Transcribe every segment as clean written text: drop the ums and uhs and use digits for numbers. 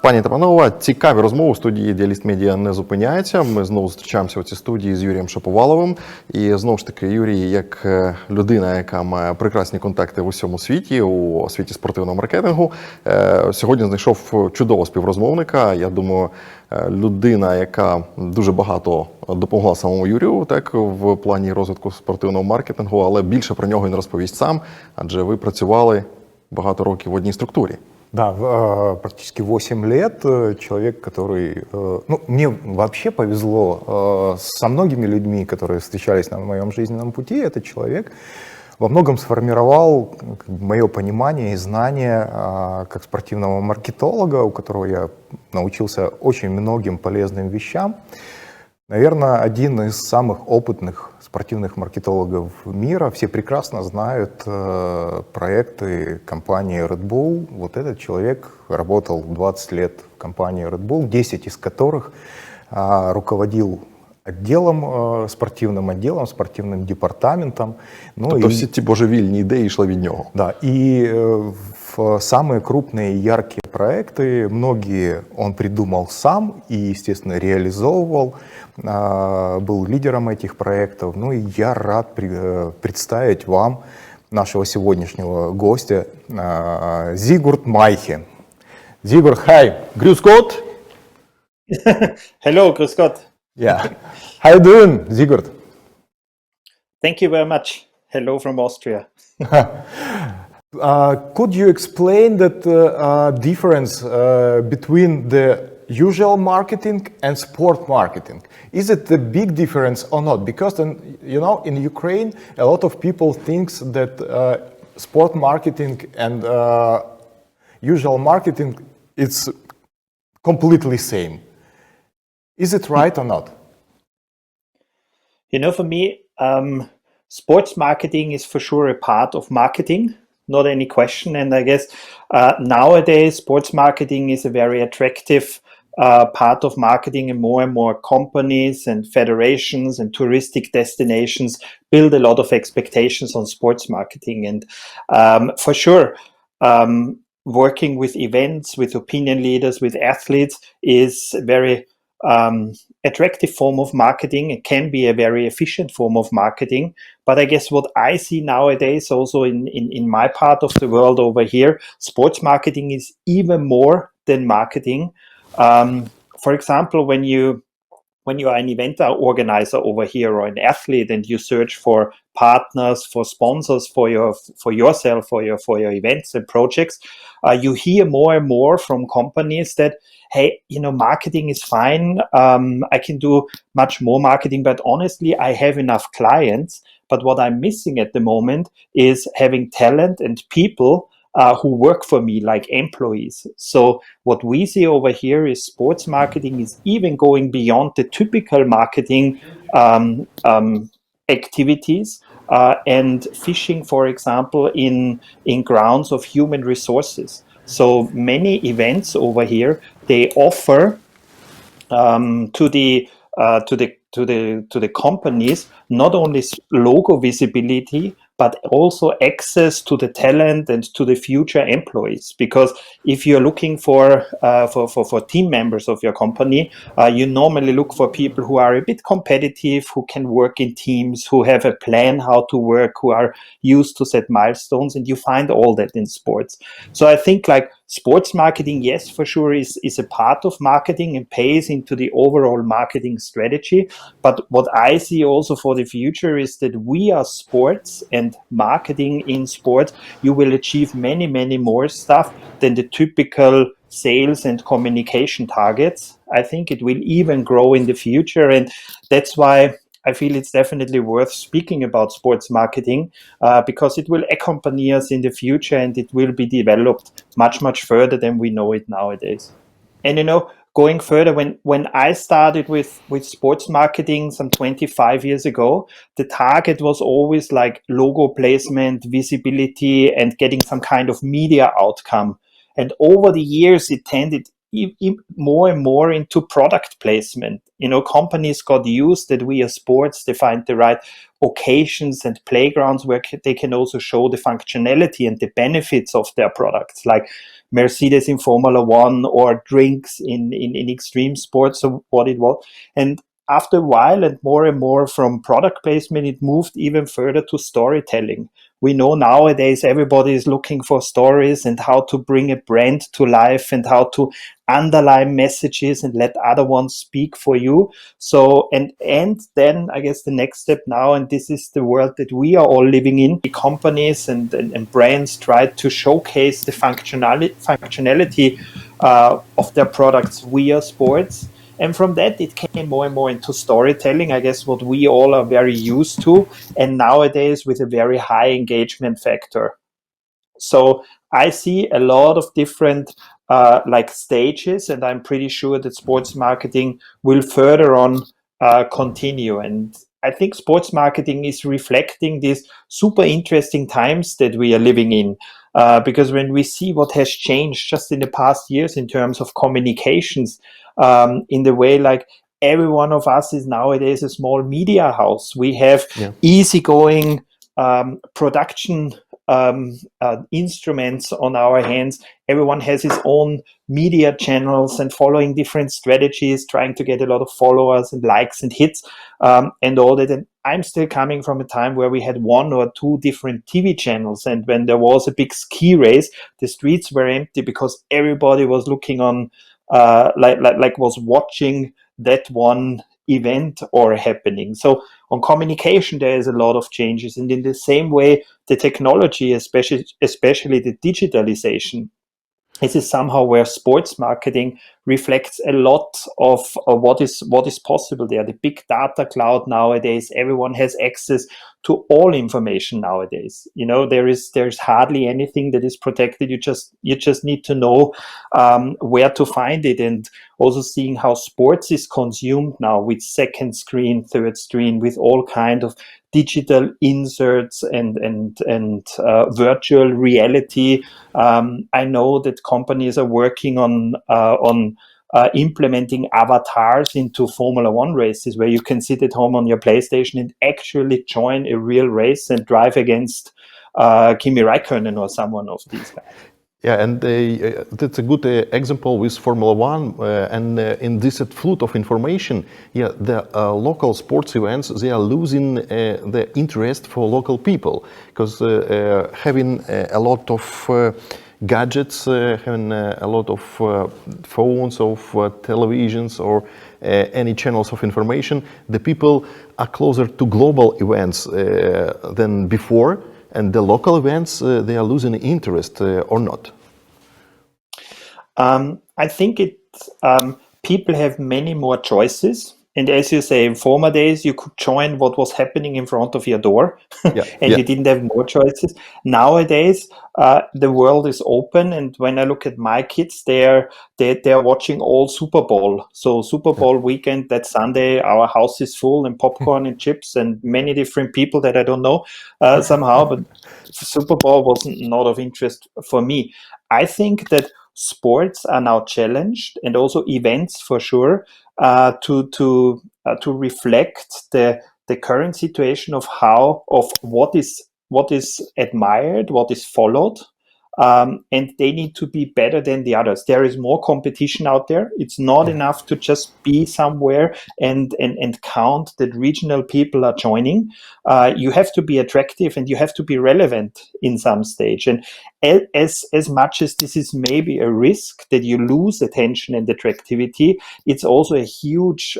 Пані та панове, цікаві розмови в студії IDEALIST.media не зупиняються. Ми знову зустрічаємося у цій студії з Юрієм Шаповаловим. І знову ж таки, Юрій, як людина, яка має прекрасні контакти в усьому світі, у світі спортивного маркетингу, сьогодні знайшов чудового співрозмовника. Я думаю, людина, яка дуже багато допомогла самому Юрію, так, в плані розвитку спортивного маркетингу, але більше про нього він розповість сам, адже ви працювали багато років в одній структурі. Да, практически 8 лет. Человек, который... Ну, мне вообще повезло со многими людьми, которые встречались на моем жизненном пути. Этот человек во многом сформировал мое понимание и знание как спортивного маркетолога, у которого я научился очень многим полезным вещам. Наверное, один из самых опытных спортивных маркетологов мира. Все прекрасно знают проекты компании Red Bull. Вот этот человек работал 20 лет в компании Red Bull, 10 из которых руководил спортивным департаментом. Ну, тобто всі ці божевільні ідеї йшли від нього. Да, и в самые крупные и яркие проекты, многие он придумал сам и, естественно, реализовывал, был лидером этих проектов. Ну и я рад представить вам нашего сегодняшнего гостя Sigurd Майхе. Sigurd, hi. Grüß Gott. Hello, grüß Gott. Yeah. How you doing, Sigurd? Thank you very much. Hello from Austria. Could you explain that difference between the usual marketing and sport marketing? Is it a big difference or not? Because you know, in Ukraine, a lot of people thinks that sport marketing and usual marketing it's completely same. Is it right or not? You know, for me, sports marketing is for sure a part of marketing, not any question. And I guess nowadays, sports marketing is a very attractive part of marketing, and more companies and federations and touristic destinations build a lot of expectations on sports marketing. And for sure, working with events, with opinion leaders, with athletes is very attractive form of marketing. It can be a very efficient form of marketing. But I guess what I see nowadays also in my part of the world over here, sports marketing is even more than marketing. For example, when you are an event organizer over here or an athlete and you search for partners, for sponsors for yourself, for your events and projects, you hear more and more from companies that, hey, you know, marketing is fine. I can do much more marketing, but honestly, I have enough clients. But what I'm missing at the moment is having talent and people who work for me like employees. So what we see over here is sports marketing is even going beyond the typical marketing activities and fishing, for example, in grounds of human resources. So many events over here, they offer to the companies not only logo visibility, but also access to the talent and to the future employees. Because if you're looking for team members of your company, you normally look for people who are a bit competitive, who can work in teams, who have a plan how to work, who are used to set milestones, and you find all that in sports. So I think like sports marketing, yes, for sure is a part of marketing and pays into the overall marketing strategy. But what I see also for the future is that we are sports and marketing in sports, you will achieve many more stuff than the typical sales and communication targets. I think it will even grow in the future, and that's why I feel it's definitely worth speaking about sports marketing because it will accompany us in the future and it will be developed much further than we know it nowadays. And you know, going further, when I started with sports marketing some 25 years ago, the target was always like logo placement, visibility, and getting some kind of media outcome. And over the years, it tended more and more into product placement. Companies got used that we as sports, they find the right occasions and playgrounds where they can also show the functionality and the benefits of their products, like Mercedes in Formula One or drinks in extreme sports, or what it was. And after a while and more from product placement, it moved even further to storytelling. We know nowadays everybody is looking for stories and how to bring a brand to life and how to underline messages and let other ones speak for you. So, and then I guess the next step now, and this is the world that we are all living in, the companies and brands try to showcase the functionality of their products via sports. And from that, it came more and more into storytelling, I guess, what we all are very used to. And nowadays, with a very high engagement factor. So I see a lot of different like stages, and I'm pretty sure that sports marketing will further on continue. And I think sports marketing is reflecting these super interesting times that we are living in. Because when we see what has changed just in the past years in terms of communications, in the way like every one of us is nowadays a small media house. We have easygoing production instruments on our hands. Everyone has his own media channels and following different strategies, trying to get a lot of followers and likes and hits and all that. And I'm still coming from a time where we had one or two different TV channels. And when there was a big ski race, the streets were empty because everybody was looking on, like was watching that one event or happening. So on communication, there is a lot of changes. And in the same way, the technology, especially the digitalization, this is somehow where sports marketing reflects a lot of what is possible there. The big data cloud nowadays, everyone has access to all information nowadays. There's hardly anything that is protected. You just need to know where to find it, and also seeing how sports is consumed now with second screen, third screen, with all kind of digital inserts and virtual reality. I know that companies are working on implementing avatars into Formula One races, where you can sit at home on your PlayStation and actually join a real race and drive against Kimi Räikkönen or someone of these guys. Yeah, and that's a good example with Formula One. And in this flood of information, the local sports events, they are losing the interest for local people, because having a lot of gadgets, having a lot of phones, of televisions, or any channels of information, the people are closer to global events than before. And the local events, they are losing interest or not? I think people have many more choices. And as you say, in former days, you could join what was happening in front of your door and you didn't have more choices. Nowadays, the world is open. And when I look at my kids, they're watching all Super Bowl. So Super Bowl weekend, that Sunday, our house is full and popcorn and chips and many different people that I don't know somehow. But Super Bowl was not of interest for me. I think that sports are now challenged, and also events for sure, to reflect the current situation of what is admired, what is followed, and they need to be better than the others. There is more competition out there. It's not enough to just be somewhere and count that regional people are joining. You have to be attractive and you have to be relevant in some stage. And as much as this is maybe a risk that you lose attention and attractivity, it's also a huge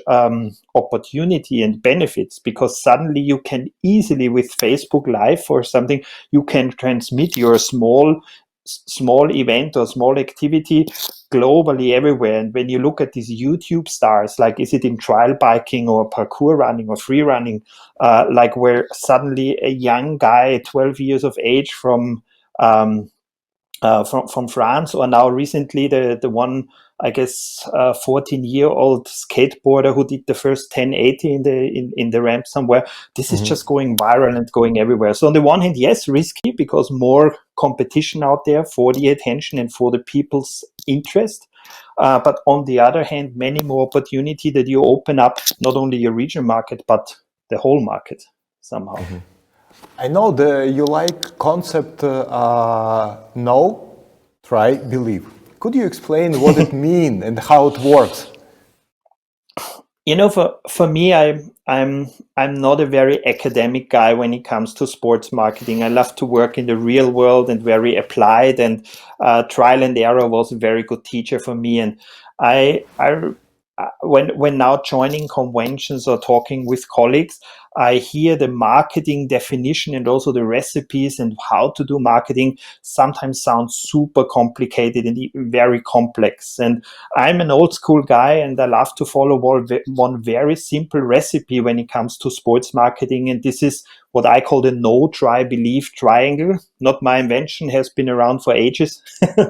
opportunity and benefits, because suddenly you can easily, with Facebook Live or something, you can transmit your small event or small activity globally everywhere. And when you look at these YouTube stars, like is it in trail biking or parkour running or free running, like where suddenly a young guy, 12 years of age from France, or now recently the one, I guess, 14-year-old skateboarder who did the first 1080 in the ramp somewhere. This is just going viral and going everywhere. So on the one hand, yes, risky, because more competition out there for the attention and for the people's interest. But on the other hand, many more opportunity that you open up not only your regional market, but the whole market somehow. I know you like concept know, try, believe. Could you explain what it means and how it works? You know, for me, I'm not a very academic guy when it comes to sports marketing. I love to work in the real world and very applied, and trial and error was a very good teacher for me. And I when now joining conventions or talking with colleagues, I hear the marketing definition and also the recipes and how to do marketing sometimes sounds super complicated and very complex. And I'm an old school guy, and I love to follow one very simple recipe when it comes to sports marketing. And this is what I call the know, try, believe triangle. Not my invention, has been around for ages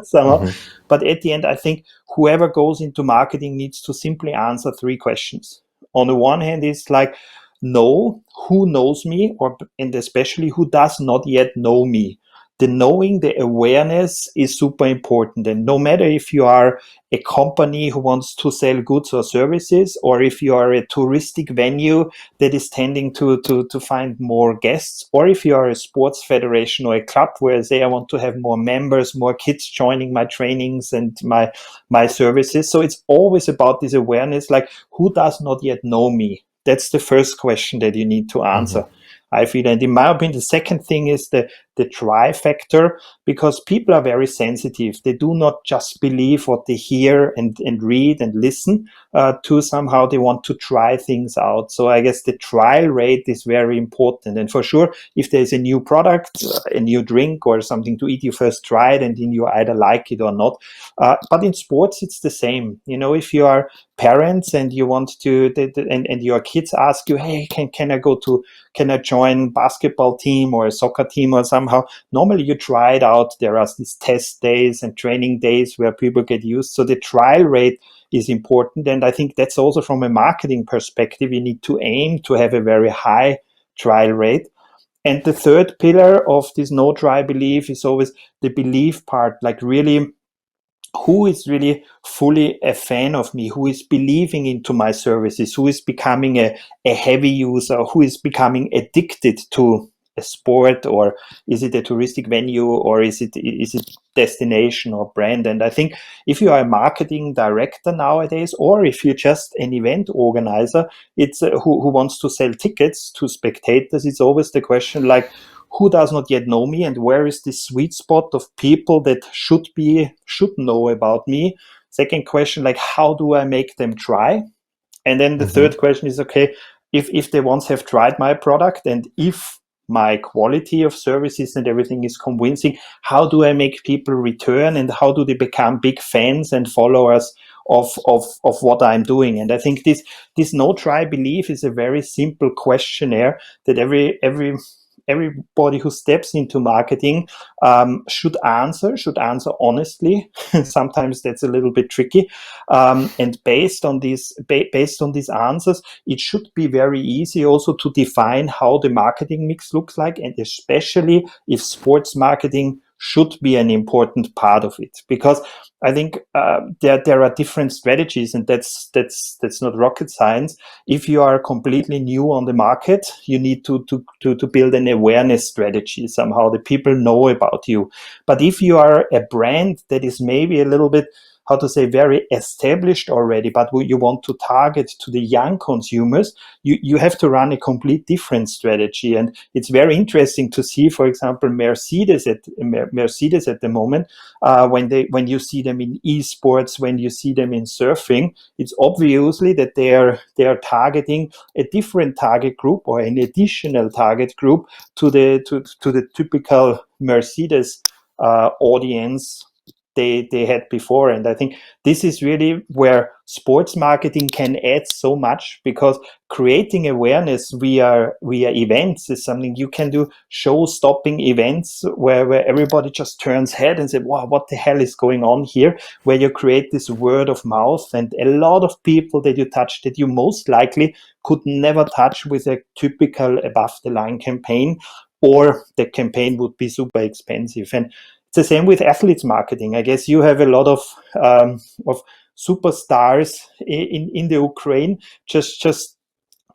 somehow. But at the end, I think whoever goes into marketing needs to simply answer three questions. On the one hand, it's like, know who knows me, and especially who does not yet know me. The knowing, the awareness is super important. And no matter if you are a company who wants to sell goods or services, or if you are a touristic venue that is tending to find more guests, or if you are a sports federation or a club where say I want to have more members, more kids joining my trainings and my services. So it's always about this awareness, like who does not yet know me? That's the first question that you need to answer. I feel. And in my opinion, the second thing is the try factor, because people are very sensitive. They do not just believe what they hear and read and listen to. Somehow they want to try things out. So I guess the trial rate is very important. And for sure, if there's a new product, a new drink or something to eat, you first try it and then you either like it or not. But in sports, it's the same. You know, if you are parents and you want to, and your kids ask you, hey, can I join basketball team or a soccer team or somehow? Normally you try it out. There are these test days and training days where people get used. So the trial rate is important. And I think that's also from a marketing perspective, you need to aim to have a very high trial rate. And the third pillar of this no try believe is always the belief part, like really who is really fully a fan of me, who is believing into my services, who is becoming a heavy user, who is becoming addicted to a sport, or is it a touristic venue, or is it destination or brand? And I think if you are a marketing director nowadays, or if you're just an event organizer, it's who wants to sell tickets to spectators, it's always the question like, who does not yet know me, and where is this sweet spot of people that should know about me? Second question, like how do I make them try? And then the third question is, okay, if they once have tried my product, and if my quality of services and everything is convincing, how do I make people return, and how do they become big fans and followers of what I'm doing? And I think this no try believe is a very simple questionnaire that everybody who steps into marketing should answer honestly. Sometimes that's a little bit tricky, and based on these answers, it should be very easy also to define how the marketing mix looks like, and especially if sports marketing should be an important part of it, because I think there are different strategies, and that's not rocket science. If you are completely new on the market, you need to build an awareness strategy somehow that people know about you. But if you are a brand that is maybe a little bit, how to say, very established already, but you want to target to the young consumers, you have to run a complete different strategy. And it's very interesting to see, for example, Mercedes at the moment, when you see them in esports, when you see them in surfing, it's obviously that they are targeting a different target group, or an additional target group to the typical Mercedes audience they had before. And I think this is really where sports marketing can add so much, because creating awareness via events is something you can do. Show-stopping events where everybody just turns head and say, wow, what the hell is going on here? Where you create this word of mouth, and a lot of people that you touch that you most likely could never touch with a typical above the line campaign, or the campaign would be super expensive. And It's the same with athletes marketing. I guess you have a lot of superstars in the Ukraine. Just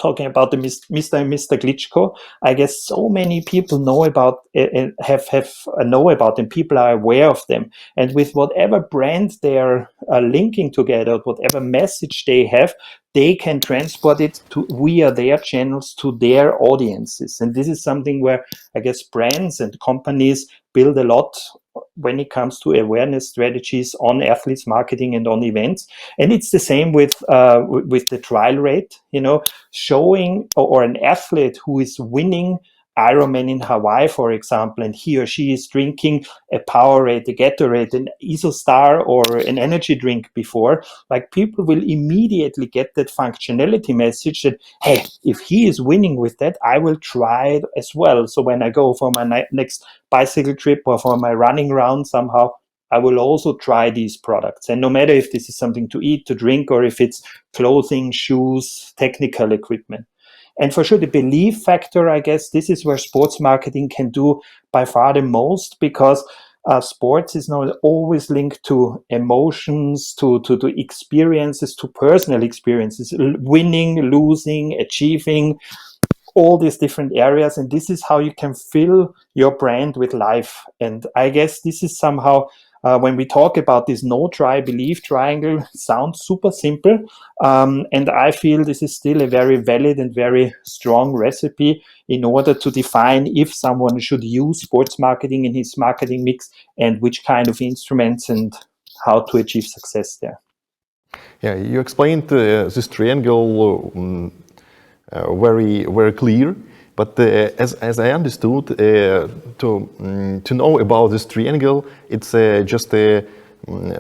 talking about the Mr. and Mr. Klitschko, I guess so many people know about know about them. People are aware of them, and with whatever brand they are linking together, whatever message they have, they can transport it to via their channels to their audiences. And this is something where I guess brands and companies build a lot when it comes to awareness strategies on athletes marketing and on events. And it's the same with the trial rate, showing or an athlete who is winning Ironman in Hawaii, for example, and he or she is drinking a Powerade, a Gatorade, an Isostar, or an energy drink before, like people will immediately get that functionality message that, hey, if he is winning with that, I will try it as well. So when I go for my next bicycle trip or for my running round, somehow I will also try these products. And no matter if this is something to eat, to drink, or if it's clothing, shoes, technical equipment. And for sure, the belief factor, I guess, this is where sports marketing can do by far the most, because sports is not always linked to emotions, to experiences, to personal experiences, winning, losing, achieving, all these different areas. And this is how you can fill your brand with life. And I guess this is somehow, when we talk about this know, try, believe triangle, sounds super simple. And I feel this is still a very valid and very strong recipe in order to define if someone should use sports marketing in his marketing mix, and which kind of instruments, and how to achieve success there. Yeah, you explained this triangle very, very clear. But as I understood, to know about this triangle, it's just a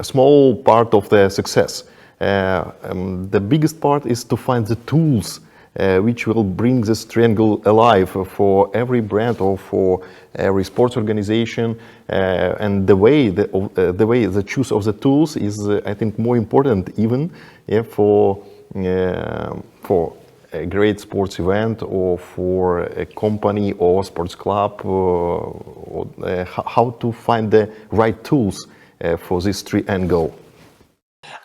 small part of the success. The biggest part is to find the tools which will bring this triangle alive for every brand or for every sports organization. And the way the choose of the tools is, I think, more important even for a great sports event, or for a company or sports club, how to find the right tools for this triangle?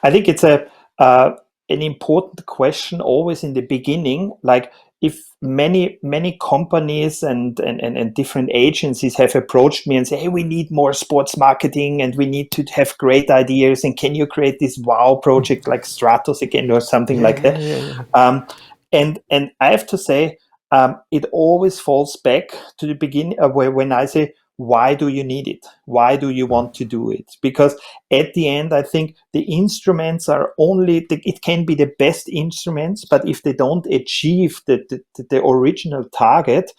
I think it's an important question always in the beginning. Like, if many companies and different agencies have approached me and say, hey, we need more sports marketing and we need to have great ideas, and can you create this wow project like Stratos again or something like that? Yeah. And I have to say, it always falls back to the beginning, when I say, why do you need it? Why do you want to do it? Because at the end, I think the instruments are only, it can be the best instruments, but if they don't achieve the original target,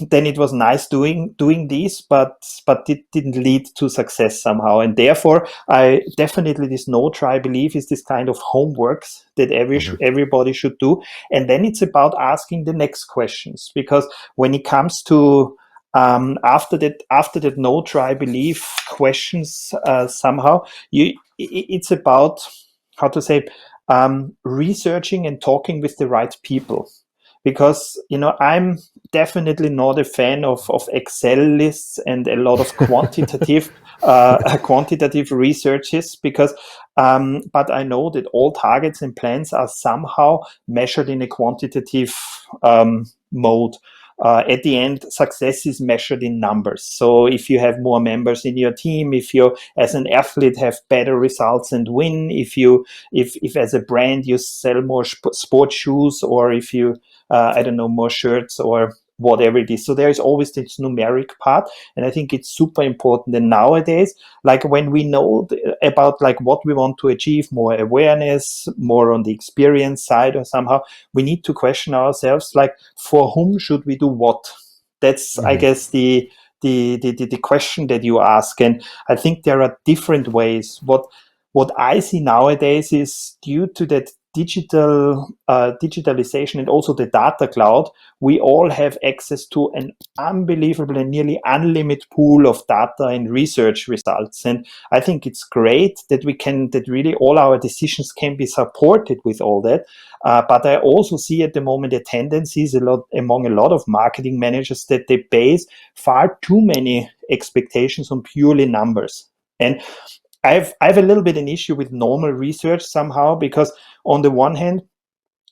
then it was nice doing these, but it didn't lead to success somehow. And therefore, I definitely, this know, try, believe is this kind of homeworks that everybody should do. And then it's about asking the next questions, because when it comes to after that know, try, believe questions, somehow it's about, how to say, researching and talking with the right people. Because I'm definitely not a fan of Excel lists and a lot of quantitative quantitative researches, because but I know that all targets and plans are somehow measured in a quantitative mode. At the end, success is measured in numbers. So if you have more members in your team, if you as an athlete have better results and win, if as a brand you sell more sports shoes, or if you I don't know, more shirts or whatever it is. So there is always this numeric part, and I think it's super important. And nowadays, like when we know about like what we want to achieve, more awareness, more on the experience side, or somehow we need to question ourselves, like, for whom should we do what? That's I guess the question that you ask. And I think there are different ways. What I see nowadays is, due to that digitalization and also the data cloud, we all have access to an unbelievable and nearly unlimited pool of data and research results. And I think it's great that that really all our decisions can be supported with all that. But I also see at the moment a tendency among a lot of marketing managers that they base far too many expectations on purely numbers. And I have a little bit an issue with normal research somehow, because on the one hand,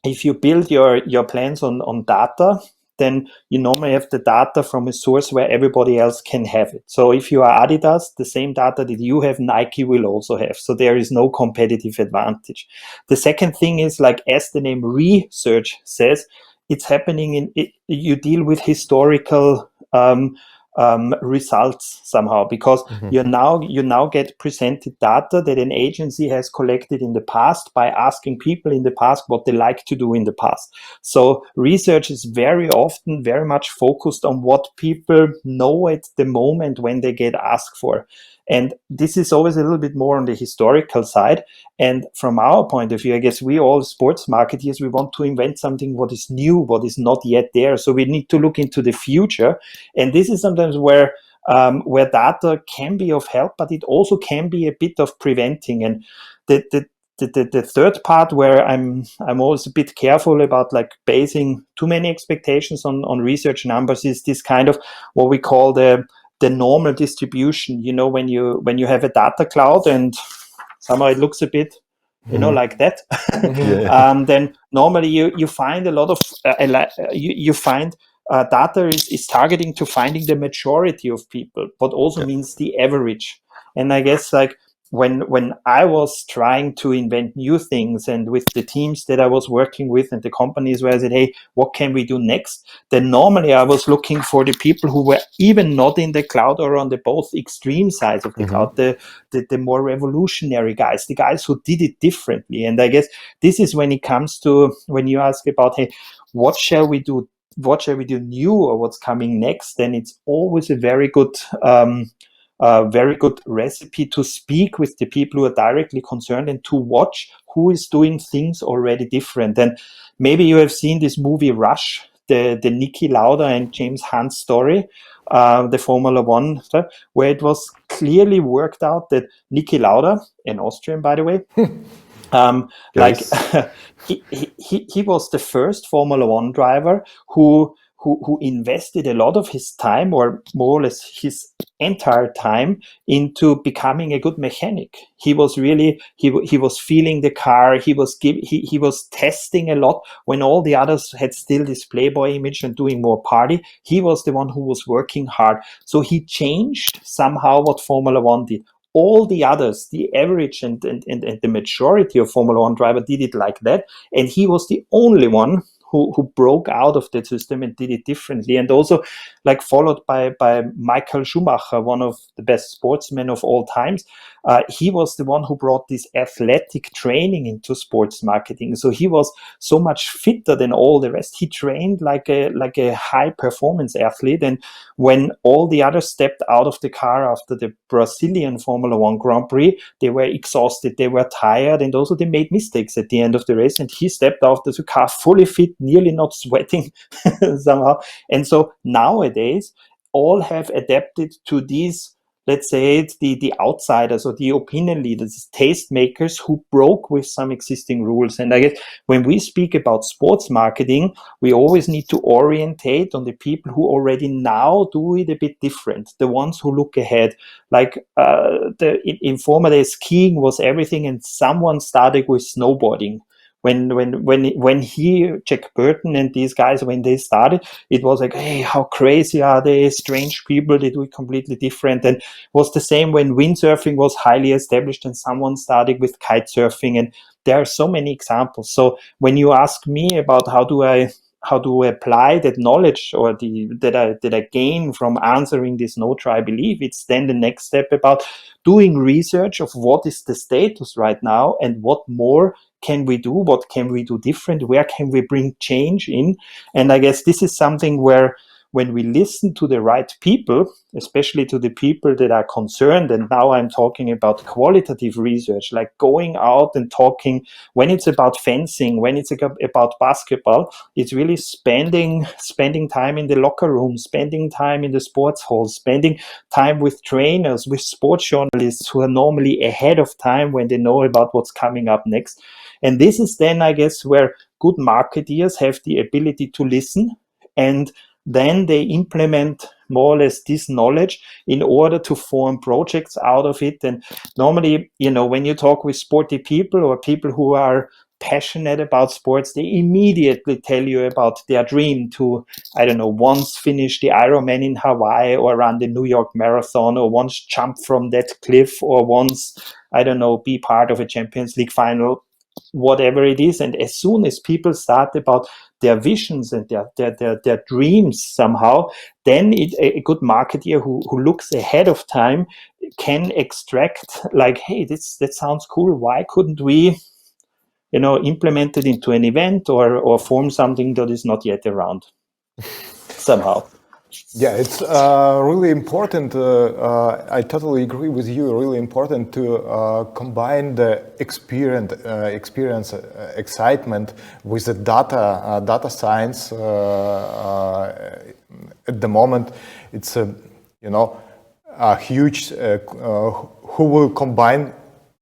if you build your plans on data, then you normally have the data from a source where everybody else can have it. So if you are Adidas, the same data that you have, Nike will also have. So there is no competitive advantage. The second thing is, like as the name research says, it's happening you deal with historical results somehow, because you now get presented data that an agency has collected in the past by asking people in the past what they like to do in the past. So research is very often very much focused on what people know at the moment when they get asked for. And this is always a little bit more on the historical side. And from our point of view, I guess we all sports marketeers, we want to invent something what is new, what is not yet there. So we need to look into the future. And this is sometimes where data can be of help, but it also can be a bit of preventing. And the third part where I'm always a bit careful about like basing too many expectations on research numbers is this kind of what we call the normal distribution. You know, when you have a data cloud and somehow it looks a bit, like that, Yeah. then normally you find a lot of you find data is targeting to finding the majority of people, but also Yeah. means the average. And I guess like when I was trying to invent new things, and with the teams that I was working with and the companies where I said, hey, what can we do next? Then normally I was looking for the people who were even not in the cloud or on the both extreme sides of the cloud, the more revolutionary guys, the guys who did it differently. And I guess this is when it comes to when you ask about, hey, what shall we do new, or what's coming next, then it's always a very good recipe to speak with the people who are directly concerned and to watch who is doing things already different. And maybe you have seen this movie Rush, the Niki Lauda and James Hunt story, the Formula One stuff, where it was clearly worked out that Niki Lauda, an Austrian by the way, like Guys. he was the first Formula One driver who invested a lot of his time, or more or less his entire time, into becoming a good mechanic. He was really he was feeling the car. He was testing a lot when all the others had still this playboy image and doing more party. He was the one who was working hard. So he changed somehow what Formula One did. All the others, the average and the majority of Formula One driver did it like that. And he was the only one who broke out of that system and did it differently. And also like followed by Michael Schumacher, one of the best sportsmen of all times. He was the one who brought this athletic training into sports marketing. So he was so much fitter than all the rest. He trained like a high performance athlete. And when all the others stepped out of the car after the Brazilian Formula One Grand Prix, they were exhausted, they were tired, and also they made mistakes at the end of the race. And he stepped out of the car fully fit, nearly not sweating somehow. And so nowadays, all have adapted to these, let's say it's the outsiders or the opinion leaders, tastemakers who broke with some existing rules. And I guess when we speak about sports marketing, we always need to orientate on the people who already now do it a bit different, the ones who look ahead. Like in former days, skiing was everything, and someone started with snowboarding. When Jack Burton and these guys, when they started, it was like, hey, how crazy are they? Strange people, they do it completely different. And it was the same when windsurfing was highly established and someone started with kite surfing. And there are so many examples. So when you ask me about how do I apply that knowledge, or that I gain from answering this no try believe, it's then the next step about doing research of what is the status right now and what more can we do, what can we do different, where can we bring change in. And I guess this is something where when we listen to the right people, especially to the people that are concerned, and now I'm talking about qualitative research, like going out and talking, when it's about fencing, when it's about basketball, it's really spending time in the locker room, spending time in the sports halls, spending time with trainers, with sports journalists who are normally ahead of time when they know about what's coming up next. And this is then, I guess, where good marketeers have the ability to listen, and then they implement more or less this knowledge in order to form projects out of it. And normally, when you talk with sporty people or people who are passionate about sports, they immediately tell you about their dream to, I don't know, once finish the Ironman in Hawaii, or run the New York Marathon, or once jump from that cliff, or once, I don't know, be part of a Champions League final, whatever it is. And as soon as people start about their visions and their dreams somehow, then a good marketer who looks ahead of time can extract, like, hey, that sounds cool. Why couldn't we implement it into an event, or form something that is not yet around somehow? Yeah, it's really important. I totally agree with you. Really important to combine the experience, excitement with the data science. At the moment, it's a huge who will combine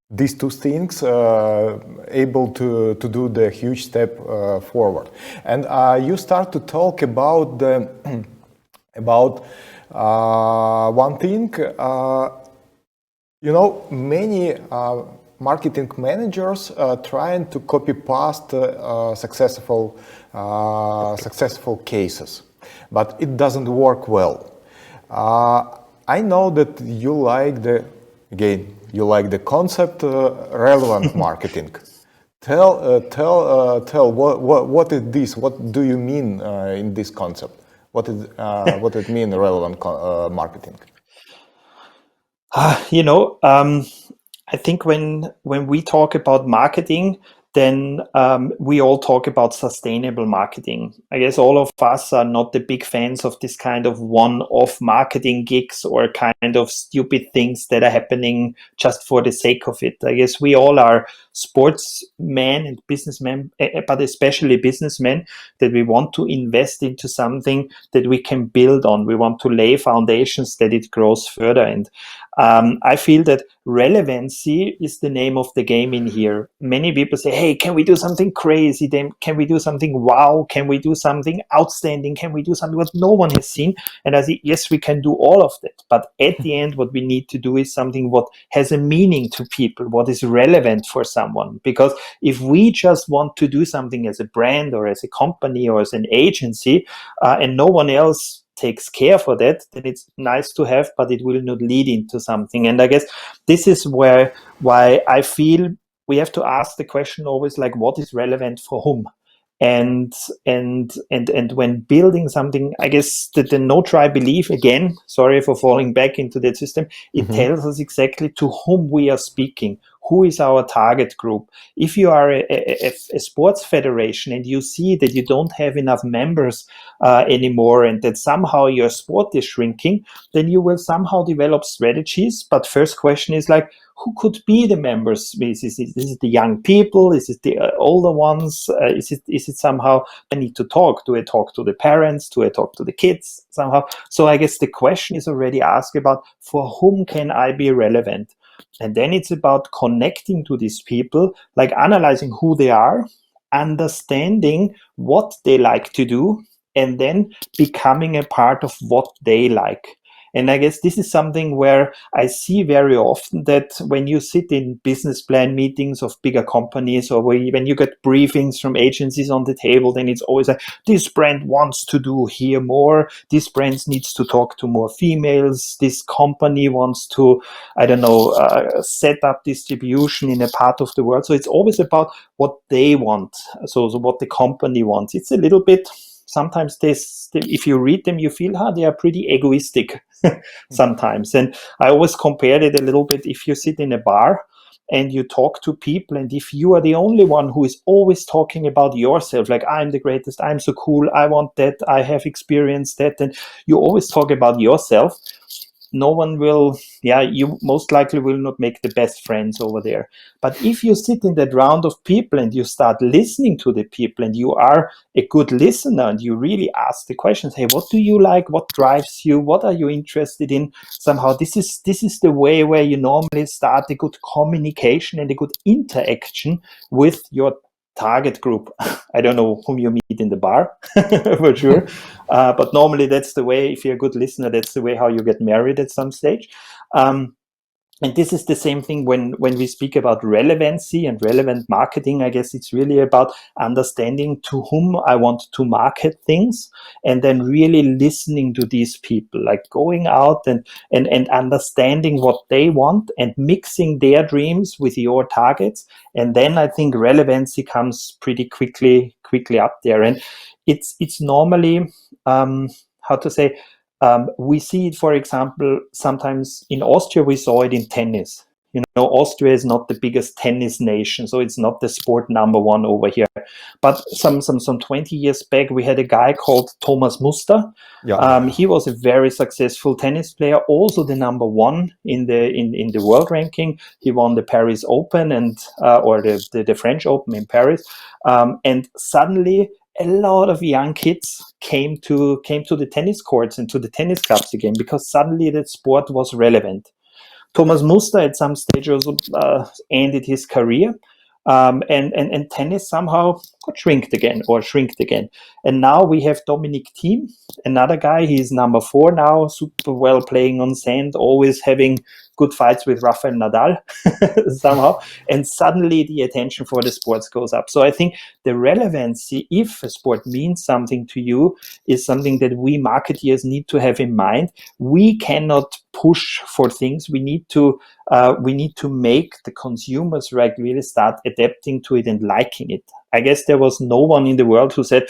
these two things, able to do the huge step forward. And you start to talk about the about one thing. Many marketing managers trying to copy past successful cases, but it doesn't work well. I know that you like the concept relevant marketing. Tell what is this? What do you mean in this concept? What it mean relevant marketing? I think when we talk about marketing, then we all talk about sustainable marketing. I guess all of us are not the big fans of this kind of one-off marketing gigs or kind of stupid things that are happening just for the sake of it. I guess we all are sportsmen and businessmen, but especially businessmen, that we want to invest into something that we can build on. We want to lay foundations that it grows further. And I feel that relevancy is the name of the game in here. Many people say, hey, can we do something crazy? Then can we do something wow? Can we do something outstanding? Can we do something what no one has seen? And I say, yes, we can do all of that. But at the end, what we need to do is something what has a meaning to people, what is relevant for someone. Because if we just want to do something as a brand or as a company or as an agency, and no one else takes care for that, then it's nice to have, but it will not lead into something. And I guess this is why I feel we have to ask the question always, like, what is relevant for whom? And when building something, I guess that the know, try, believe, again, sorry for falling back into that system, it tells us exactly to whom we are speaking. Who is our target group? If you are a sports federation and you see that you don't have enough members anymore, and that somehow your sport is shrinking, then you will somehow develop strategies. But first question is like, who could be the members? Is it the young people? Is it the older ones? Is it somehow I need to talk? Do I talk to the parents? Do I talk to the kids somehow? So I guess the question is already asked about, for whom can I be relevant? And then it's about connecting to these people, like analyzing who they are, understanding what they like to do, and then becoming a part of what they like. And I guess this is something where I see very often that when you sit in business plan meetings of bigger companies, or when you get briefings from agencies on the table, then it's always like, this brand wants to do here more. This brand needs to talk to more females. This company wants to, I don't know, set up distribution in a part of the world. So it's always about what they want. So what the company wants. It's a little bit, sometimes if you read them, you feel, they are pretty egoistic sometimes. And I always compared it a little bit. If you sit in a bar and you talk to people, and if you are the only one who is always talking about yourself, like I'm the greatest, I'm so cool, I want that, I have experienced that, and you always talk about yourself, no one will, you most likely will not make the best friends over there. But if you sit in that round of people and you start listening to the people, and you are a good listener, and you really ask the questions, hey, what do you like? What drives you? What are you interested in? Somehow this is the way where you normally start a good communication and a good interaction with your target group. I don't know whom you meet in the bar, for sure. But normally that's the way, if you're a good listener, that's the way how you get married at some stage. And this is the same thing when we speak about relevancy and relevant marketing. I guess it's really about understanding to whom I want to market things, and then really listening to these people, like going out and understanding what they want and mixing their dreams with your targets. And then I think relevancy comes pretty quickly up there. And it's normally, how to say, we see it, for example, sometimes in Austria, we saw it in tennis. You know, Austria is not the biggest tennis nation, so it's not the sport number one over here. But some 20 years back, we had a guy called Thomas Muster. Yeah. He was a very successful tennis player, also the number one in the world ranking. He won the Paris Open and or the French Open in Paris. And suddenly, a lot of young kids came to the tennis courts and to the tennis clubs again, because suddenly that sport was relevant. Thomas Muster at some stage also ended his career, and tennis somehow got shrinked again. And now we have Dominic Thiem, another guy. He's number 4 now, super well playing on sand, always having good fights with Rafael Nadal somehow. And suddenly the attention for the sports goes up. So I think the relevancy, if a sport means something to you, is something that we marketeers need to have in mind. We cannot push for things. We need to make the consumers really start adapting to it and liking it. I guess there was no one in the world who said,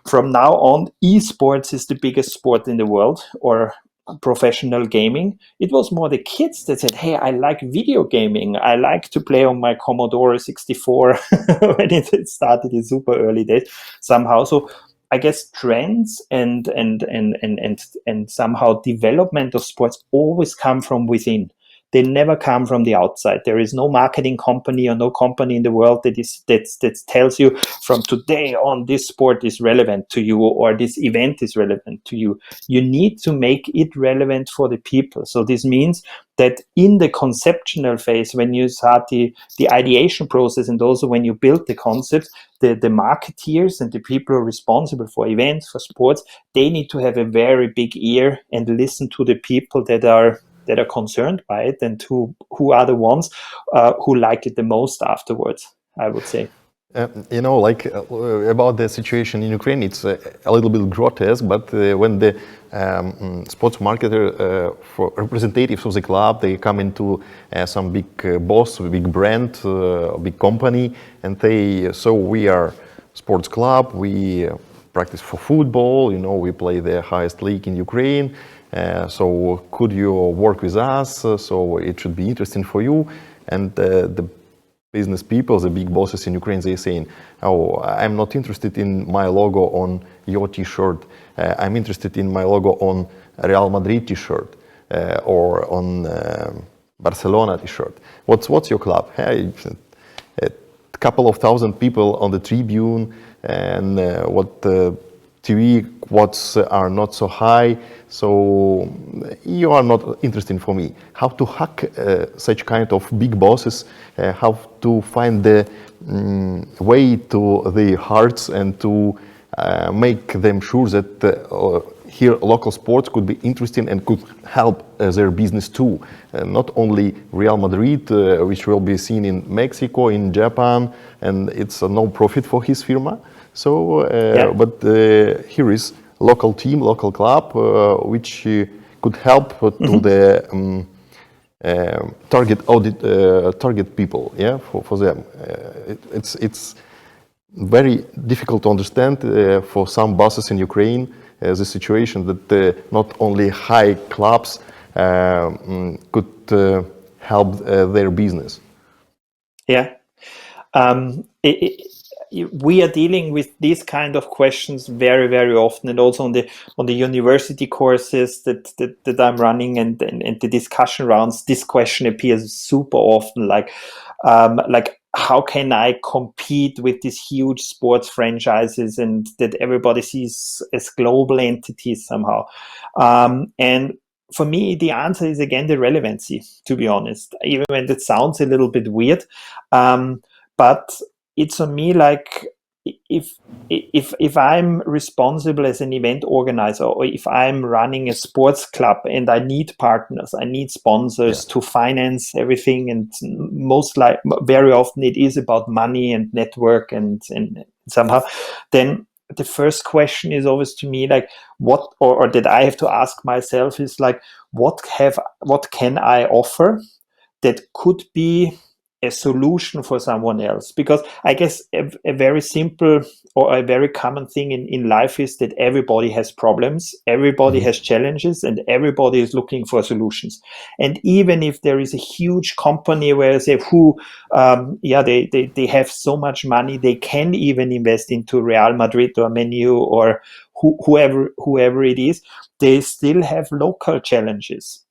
from now on, esports is the biggest sport in the world, or professional gaming. It was more the kids that said, hey, I like video gaming. I like to play on my Commodore 64 when it started in super early days somehow. So I guess trends and somehow development of sports always come from within. They never come from the outside. There is no marketing company or no company in the world that tells you from today on this sport is relevant to you or this event is relevant to you. You need to make it relevant for the people. So this means that in the conceptual phase, when you start the ideation process, and also when you build the concepts, the marketeers and the people who are responsible for events, for sports, they need to have a very big ear and listen to the people that are concerned by it, and who are the ones who like it the most afterwards, I would say. About the situation in Ukraine, it's a little bit grotesque, but when the sports marketer for representatives of the club, they come into some big boss, big brand, big company, and so we are sports club, we practice for football, we play the highest league in Ukraine, so could you work with us? So it should be interesting for you. And the business people, the big bosses in Ukraine, they're saying, oh, I'm not interested in my logo on your t-shirt. I'm interested in my logo on Real Madrid t-shirt or on Barcelona t-shirt. What's your club? Hey, a couple of thousand people on the tribune, and what TV quotes are not so high, so you are not interesting for me. How to hack such kind of big bosses, how to find the way to their hearts and to make them sure that here local sports could be interesting and could help their business too. Not only Real Madrid, which will be seen in Mexico, in Japan, and it's no profit for his firma. So, but here is local team, local club, which could help to the target people, for them. It's very difficult to understand for some bosses in Ukraine the situation that not only high clubs could help their business. Yeah. We are dealing with these kind of questions very, very often, and also on the university courses that I'm running, and the discussion rounds. This question appears super often, like how can I compete with these huge sports franchises and that everybody sees as global entities somehow? And for me, the answer is again the relevancy. To be honest, even when that sounds a little bit weird. But it's on me, like if if I'm responsible as an event organizer, or if I'm running a sports club and I need partners, I need sponsors to finance everything, and very often it is about money and network and somehow, then the first question is always to me like or that I have to ask myself is like what can I offer that could be a solution for someone else? Because I guess a very simple or a very common thing in life is that everybody has problems, everybody has challenges, and everybody is looking for solutions. And even if there is a huge company where I say they have so much money, they can even invest into Real Madrid or Menu or whoever it is, they still have local challenges.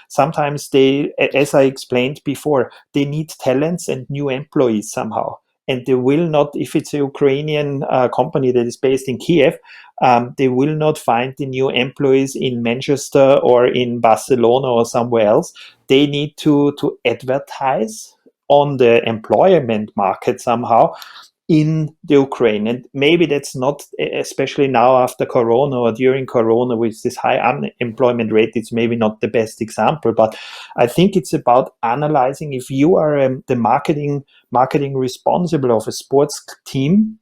Sometimes they, as I explained before, they need talents and new employees somehow. And they will not, if it's a Ukrainian company that is based in Kiev, they will not find the new employees in Manchester or in Barcelona or somewhere else. They need to advertise on the employment market somehow in the Ukraine. And maybe that's not, especially now after Corona or during Corona with this high unemployment rate, it's maybe not the best example. But I think it's about analyzing, if you are the marketing responsible of a sports team,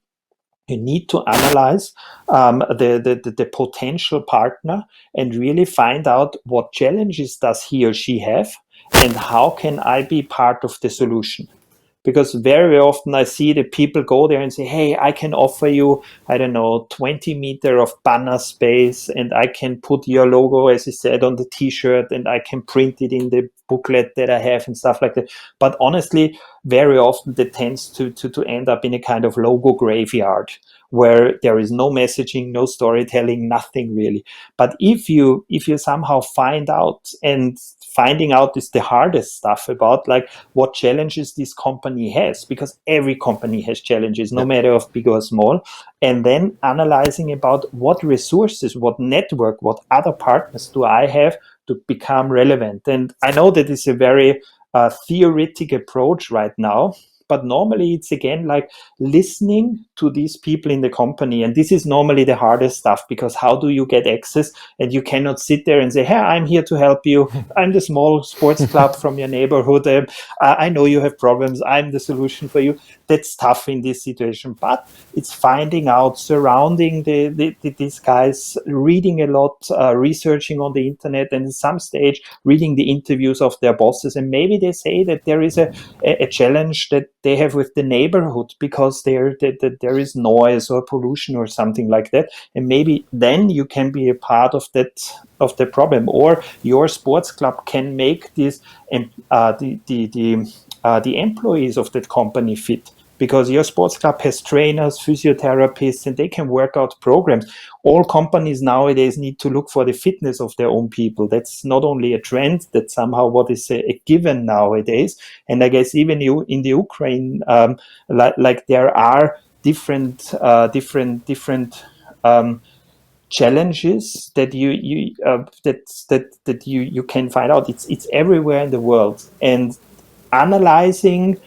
you need to analyze the potential partner and really find out what challenges does he or she have, and how can I be part of the solution. Because very often I see that people go there and say, hey, I can offer you, I don't know, 20 meter of banner space, and I can put your logo, as you said, on the t-shirt, and I can print it in the booklet that I have and stuff like that. But honestly, very often that tends to end up in a kind of logo graveyard where there is no messaging, no storytelling, nothing really. But if you somehow find out, and finding out is the hardest stuff about, like, what challenges this company has, because every company has challenges, no matter of big or small, and then analyzing about what resources, what network, what other partners do I have to become relevant. And I know that is a very theoretic approach right now, but normally it's again like listening to these people in the company. And this is normally the hardest stuff, because how do you get access? And you cannot sit there and say, hey, I'm here to help you. I'm the small sports club from your neighborhood. I know you have problems. I'm the solution for you. That's tough in this situation. But it's finding out, surrounding these guys, reading a lot, researching on the internet, and at some stage reading the interviews of their bosses. And maybe they say that there is a challenge that they have with the neighborhood, because there is noise or pollution or something like that, and maybe then you can be a part of the problem, or your sports club can make this the employees of that company fit, because your sports club has trainers, physiotherapists, and they can work out programs. All companies nowadays need to look for the fitness of their own people. That's not only a trend, that's somehow what is a given nowadays. And I guess even you in the Ukraine, like there are different challenges that you can find out. It's everywhere in the world, and analyzing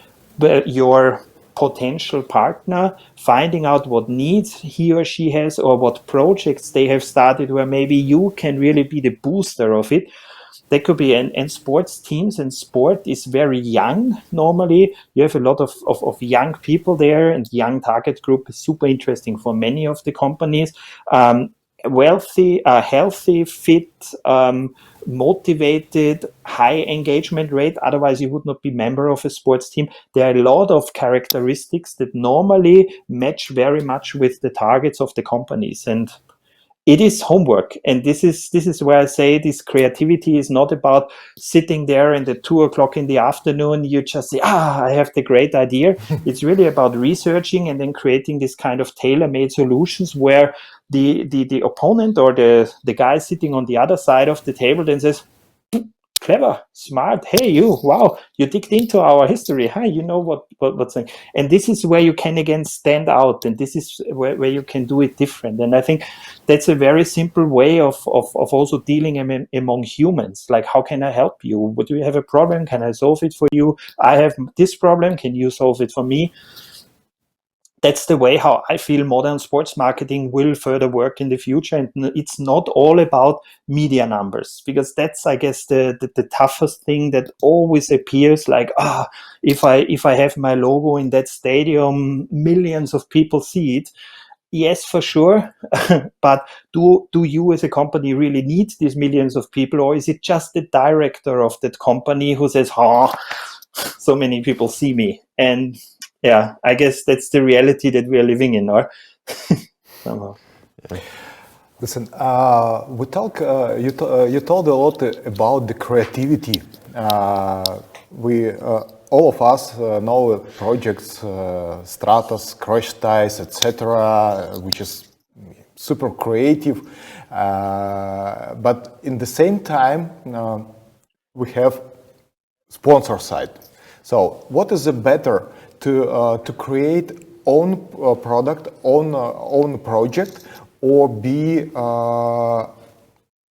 your potential partner, finding out what needs he or she has, or what projects they have started where maybe you can really be the booster of it. That could be, and sports teams, and sport is very young. Normally you have a lot of young people there, and young target group is super interesting for many of the companies. Wealthy, healthy, fit, motivated, high engagement rate. Otherwise, you would not be member of a sports team. There are a lot of characteristics that normally match very much with the targets of the companies. And it is homework. And this is where I say this creativity is not about sitting there and at 2 o'clock in the afternoon you just say, I have the great idea. It's really about researching and then creating this kind of tailor-made solutions where the opponent or the guy sitting on the other side of the table then says, clever, smart. Hey, you! Wow, you digged into our history. Hi, you know what's saying. And this is where you can again stand out, and this is where you can do it different. And I think that's a very simple way of also dealing among humans. Like, how can I help you? Would you have a problem? Can I solve it for you? I have this problem. Can you solve it for me? That's the way how I feel modern sports marketing will further work in the future. And it's not all about media numbers, because that's, I guess, the toughest thing that always appears like, if I have my logo in that stadium, millions of people see it. Yes, for sure. But do you as a company really need these millions of people, or is it just the director of that company who says, so many people see me? And yeah, I guess that's the reality that we are living in, or somehow. Listen, we talk. You told a lot about the creativity. We all of us know projects, Stratos, Crash Ties, etc., which is super creative. But in the same time, we have sponsor side. So, what is it better to create own product, own project, or be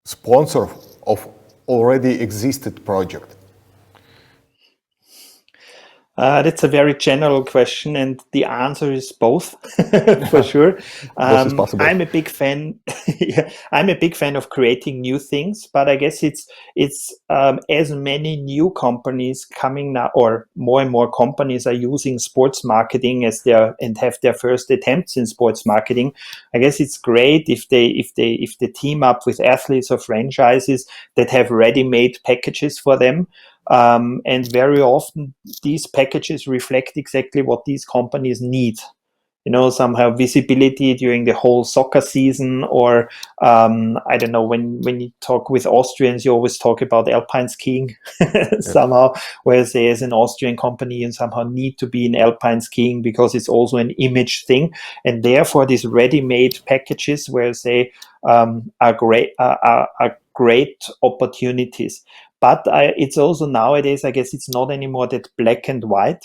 sponsor of already existed project? That's a very general question, and the answer is both, for sure. Both is possible. I'm a big fan. I'm a big fan of creating new things, but I guess it's as many new companies coming now, or more and more companies are using sports marketing as and have their first attempts in sports marketing. I guess it's great if they team up with athletes or franchises that have ready-made packages for them. And very often these packages reflect exactly what these companies need. Somehow visibility during the whole soccer season, or I don't know, when you talk with Austrians, you always talk about alpine skiing somehow, whereas they, as an Austrian company, and somehow need to be in alpine skiing because it's also an image thing. And therefore these ready-made packages, where they are great opportunities. But it's also nowadays, I guess, it's not anymore that black and white,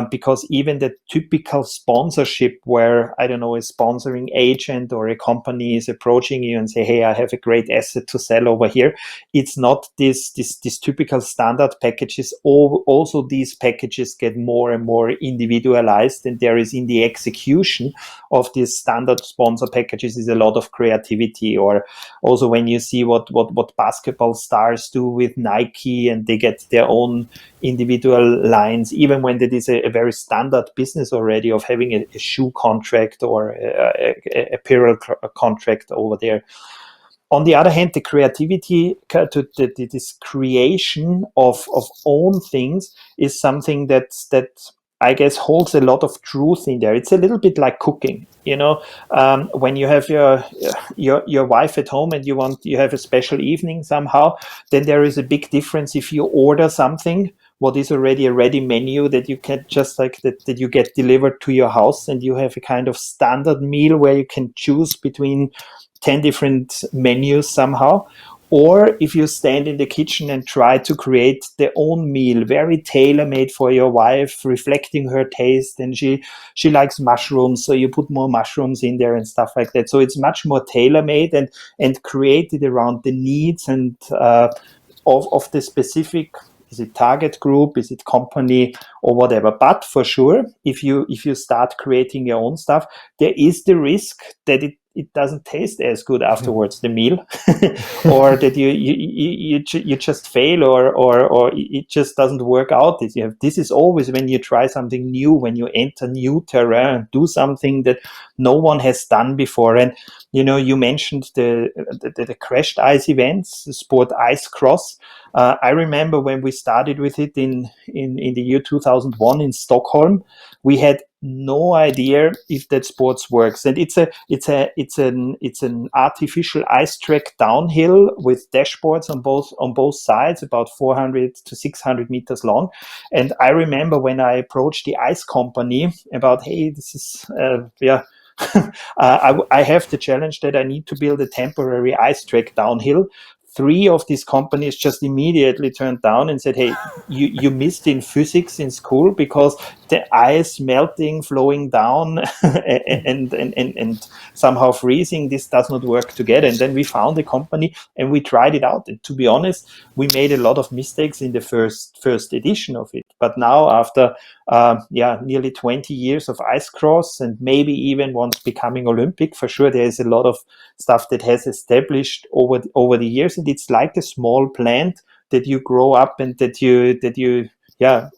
because even the typical sponsorship where, I don't know, a sponsoring agent or a company is approaching you and say, hey, I have a great asset to sell over here. It's not this typical standard packages. Also, these packages get more and more individualized, and there is, in the execution of these standard sponsor packages, is a lot of creativity. Or also when you see what basketball stars do with Nike, and they get their own individual lines, even when that is a very standard business already of having a shoe contract or a apparel contract over there. On the other hand, the creativity, this creation of own things, is something that I guess holds a lot of truth in there. It's a little bit like cooking, when you have your wife at home and you have a special evening somehow, then there is a big difference if you order something what is already a ready menu that you can just like that you get delivered to your house, and you have a kind of standard meal where you can choose between 10 different menus somehow. Or if you stand in the kitchen and try to create their own meal, very tailor-made for your wife, reflecting her taste, and she likes mushrooms, so you put more mushrooms in there and stuff like that. So it's much more tailor-made and created around the needs and of the specific, is it target group, is it company, or whatever. But for sure, if you start creating your own stuff, there is the risk that it doesn't taste as good afterwards, the meal, or that you just fail, or it just doesn't work out. This is always when you try something new, when you enter new terrain, do something that no one has done before. And you mentioned the crashed ice events, sport ice cross. I remember when we started with it in the year 2001 in Stockholm, we had no idea if that sports works. And it's an artificial ice track downhill with dashboards on both sides, about 400 to 600 meters long. And I remember when I approached the ice company about, hey, this is I have the challenge that I need to build a temporary ice track downhill. 3 of these companies just immediately turned down and said, hey, you missed in physics in school, because the ice melting, flowing down and somehow freezing, this does not work together. And then we found a company and we tried it out. And to be honest, we made a lot of mistakes in the first edition of it. But now, after nearly 20 years of ice cross, and maybe even once becoming Olympic, for sure, there is a lot of stuff that has established over the years. And it's like a small plant that you grow up, and that you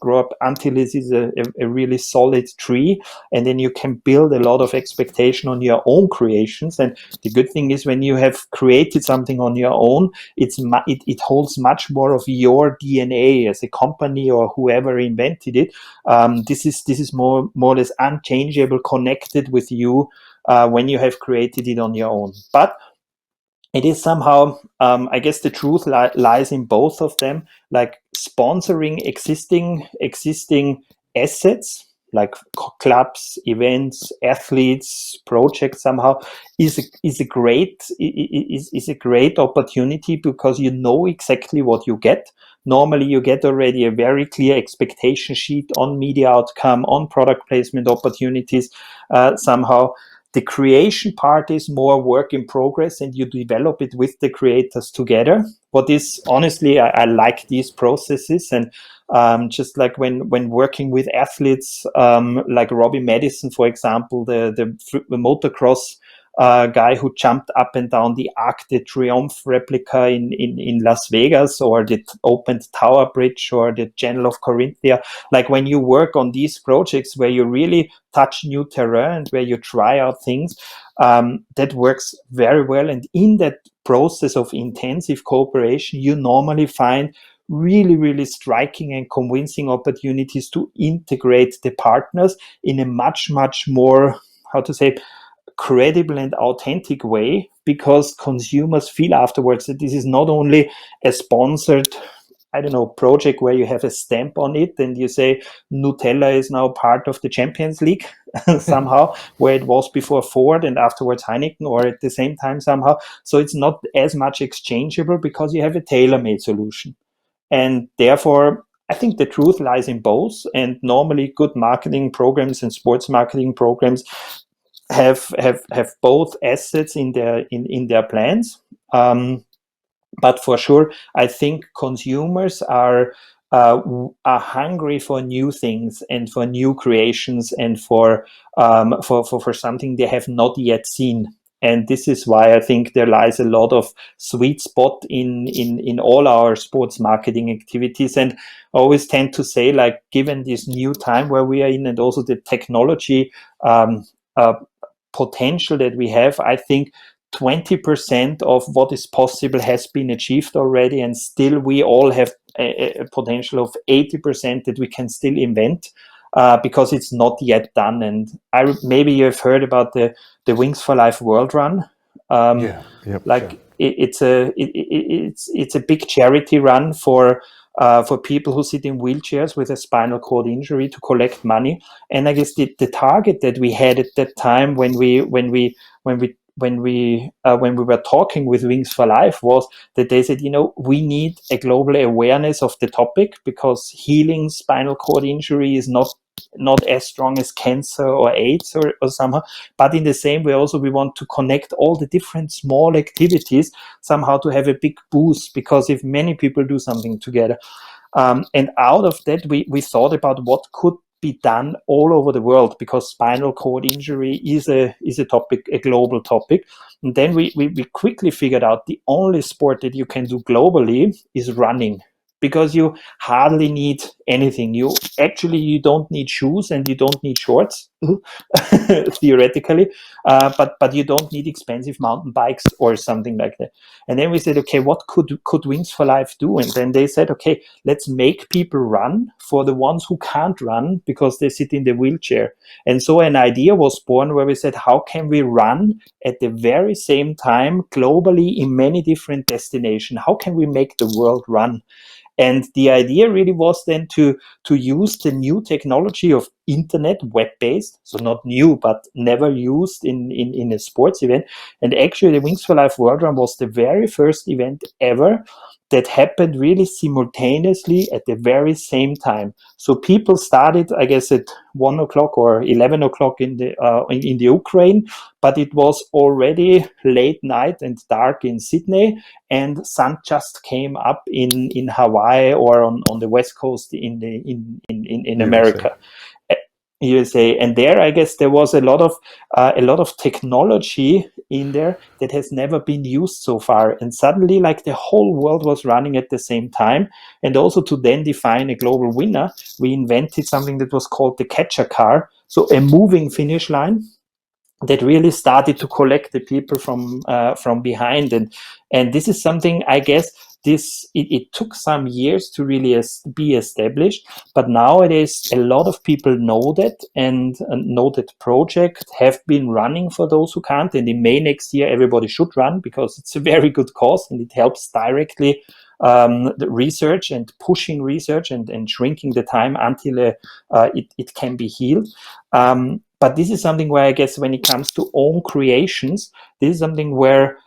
grow up until it is a really solid tree, and then you can build a lot of expectation on your own creations. And the good thing is, when you have created something on your own, it holds much more of your DNA as a company or whoever invented it. This is more or less unchangeable, connected with you when you have created it on your own. But it is somehow, I guess the truth lies in both of them. Like, sponsoring existing assets, like clubs, events, athletes, projects, somehow is a great opportunity, because you know exactly what you get. Normally, you get already a very clear expectation sheet on media outcome, on product placement opportunities. Somehow, the creation part is more work in progress, and you develop it with the creators together. What is, honestly, I like these processes. And just like when working with athletes, like Robbie Madison, for example, the motocross guy who jumped up and down the Arc de Triomphe replica in Las Vegas, or the opened Tower Bridge, or the Channel of Corinthia. Like, when you work on these projects where you really touch new terrain and where you try out things, that works very well. And in that process of intensive cooperation, you normally find really, really striking and convincing opportunities to integrate the partners in a much, much more, how to say, credible and authentic way, because consumers feel afterwards that this is not only a sponsored, I don't know, project where you have a stamp on it and you say Nutella is now part of the Champions League somehow, where it was before Ford and afterwards Heineken, or at the same time somehow. So it's not as much exchangeable, because you have a tailor-made solution. And therefore, I think the truth lies in both. And normally, good marketing programs and sports marketing programs have both assets in their plans. But for sure, I think consumers are hungry for new things and for new creations, and for something they have not yet seen. And this is why I think there lies a lot of sweet spot in all our sports marketing activities. And I always tend to say, like, given this new time where we are in, and also the technology potential that we have, I think 20% of what is possible has been achieved already, and still we all have a potential of 80% that we can still invent, because it's not yet done. And maybe you've heard about the Wings for Life World Run. It's a big charity run for people who sit in wheelchairs with a spinal cord injury, to collect money. And I guess the target that we had at that time, when we were talking with Wings for Life, was that they said, we need a global awareness of the topic, because healing spinal cord injury is not as strong as cancer or AIDS or somehow. But in the same way, also, we want to connect all the different small activities somehow to have a big boost, because if many people do something together, and out of that, we thought about what could be done all over the world, because spinal cord injury is a topic, a global topic. And then we quickly figured out the only sport that you can do globally is running, because you hardly need anything. You don't need shoes and you don't need shorts, theoretically, but you don't need expensive mountain bikes or something like that. And then we said, okay, what could Wings for Life do? And then they said, okay, let's make people run for the ones who can't run because they sit in the wheelchair. And so an idea was born where we said, how can we run at the very same time globally in many different destinations? How can we make the world run? And the idea really was then to use the new technology of internet, web-based, so not new, but never used in a sports event. And actually the Wings for Life World Run was the very first event ever that happened really simultaneously at the very same time. So people started, I guess, at 1 o'clock or 11 o'clock in the Ukraine, but it was already late night and dark in Sydney, and sun just came up in Hawaii or on the west coast in America. USA. And there, I guess, there was a lot of technology in there that has never been used so far. And suddenly, like, the whole world was running at the same time. And also, to then define a global winner, we invented something that was called the catcher car, so a moving finish line that really started to collect the people from behind. And this is something, I guess, it took some years to really be established, but nowadays a lot of people know that and know that project, have been running for those who can't. And in May next year, everybody should run because it's a very good cause and it helps directly the research and pushing research and shrinking the time until it can be healed. But this is something where, I guess, when it comes to own creations, this is something where